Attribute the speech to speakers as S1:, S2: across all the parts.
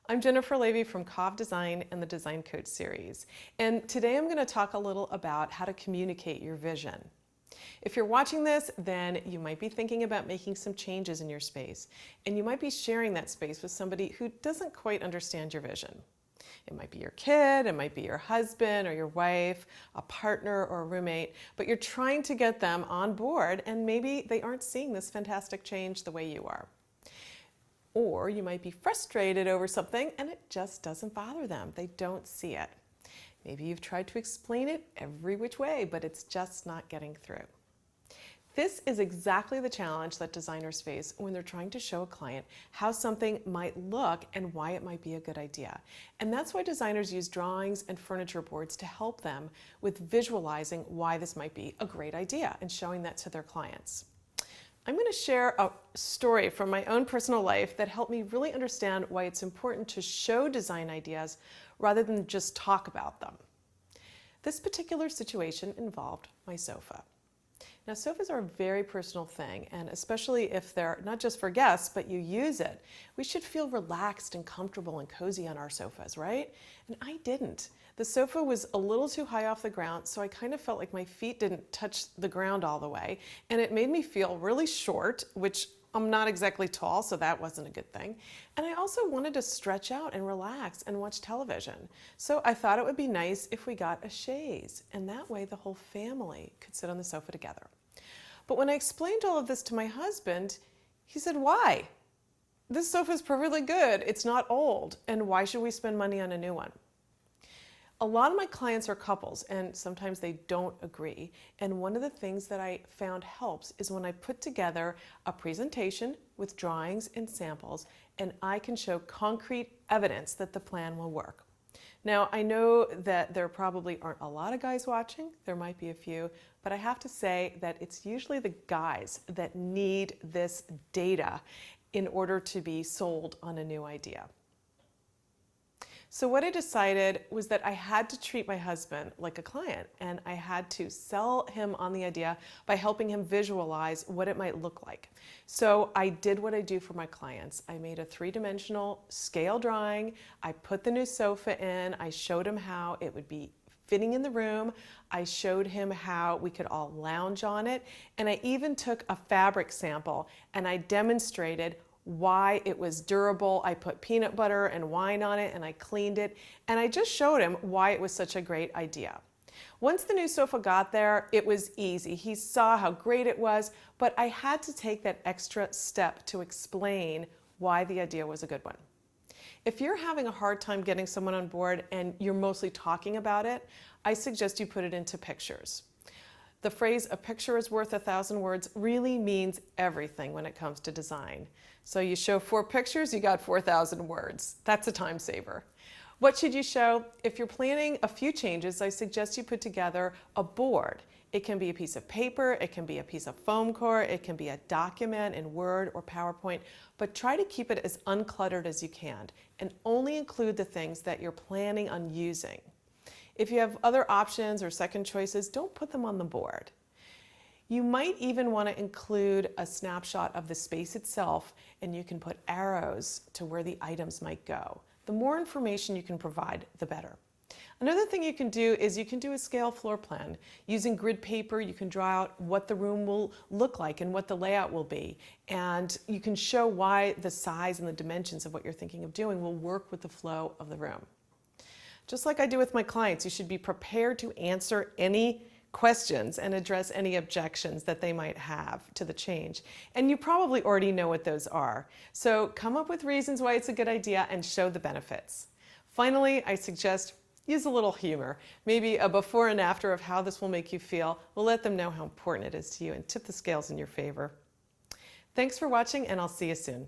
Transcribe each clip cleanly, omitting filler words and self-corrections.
S1: I'm Jennifer Levy from COV Design and the Design Coach series. And today I'm going to talk a little about how to communicate your vision. If you're watching this, then you might be thinking about making some changes in your space, and you might be sharing that space with somebody who doesn't quite understand your vision. It might be your kid, it might be your husband or your wife, a partner or a roommate, but you're trying to get them on board and maybe they aren't seeing this fantastic change the way you are. Or you might be frustrated over something and it just doesn't bother them. They don't see it. Maybe you've tried to explain it every which way, but it's just not getting through. This is exactly the challenge that designers face when they're trying to show a client how something might look and why it might be a good idea. And that's why designers use drawings and furniture boards to help them with visualizing why this might be a great idea and showing that to their clients. I'm going to share a story from my own personal life that helped me really understand why it's important to show design ideas rather than just talk about them. This particular situation involved my sofa. Now, sofas are a very personal thing, and especially if they're not just for guests, but you use it, we should feel relaxed and comfortable and cozy on our sofas, right? And I didn't. The sofa was a little too high off the ground, so I kind of felt like my feet didn't touch the ground all the way, and it made me feel really short, which I'm not exactly tall, so that wasn't a good thing. And I also wanted to stretch out and relax and watch television. So I thought it would be nice if we got a chaise, and that way the whole family could sit on the sofa together. But when I explained all of this to my husband, he said, "Why? This sofa is perfectly good. It's not old. And why should we spend money on a new one?" A lot of my clients are couples, and sometimes they don't agree. And one of the things that I found helps is when I put together a presentation with drawings and samples, and I can show concrete evidence that the plan will work. Now, I know that there probably aren't a lot of guys watching. There might be a few, but I have to say that it's usually the guys that need this data in order to be sold on a new idea. So what I decided was that I had to treat my husband like a client, and I had to sell him on the idea by helping him visualize what it might look like. So I did what I do for my clients. I made a three-dimensional scale drawing. I put the new sofa in. I showed him how it would be fitting in the room. I showed him how we could all lounge on it. And I even took a fabric sample and I demonstrated why it was durable. I put peanut butter and wine on it and I cleaned it, and I just showed him why it was such a great idea. Once the new sofa got there, it was easy. He saw how great it was, but I had to take that extra step to explain why the idea was a good one. If you're having a hard time getting someone on board and you're mostly talking about it, I suggest you put it into pictures. The phrase, "a picture is worth 1,000 words," really means everything when it comes to design. So you show 4 pictures, you got 4,000 words. That's a time saver. What should you show? If you're planning a few changes, I suggest you put together a board. It can be a piece of paper, it can be a piece of foam core, it can be a document in Word or PowerPoint, but try to keep it as uncluttered as you can and only include the things that you're planning on using. If you have other options or second choices, don't put them on the board. You might even want to include a snapshot of the space itself, and you can put arrows to where the items might go. The more information you can provide, the better. Another thing you can do is you can do a scale floor plan. Using grid paper, you can draw out what the room will look like and what the layout will be. And you can show why the size and the dimensions of what you're thinking of doing will work with the flow of the room. Just like I do with my clients, you should be prepared to answer any questions and address any objections that they might have to the change. And you probably already know what those are. So come up with reasons why it's a good idea and show the benefits. Finally, I suggest use a little humor. Maybe a before and after of how this will make you feel will let them know how important it is to you and tip the scales in your favor. Thanks for watching, and I'll see you soon.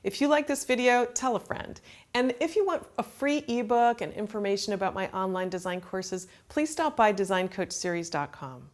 S1: If you like this video, tell a friend. And if you want a free ebook and information about my online design courses, please stop by designcoachseries.com.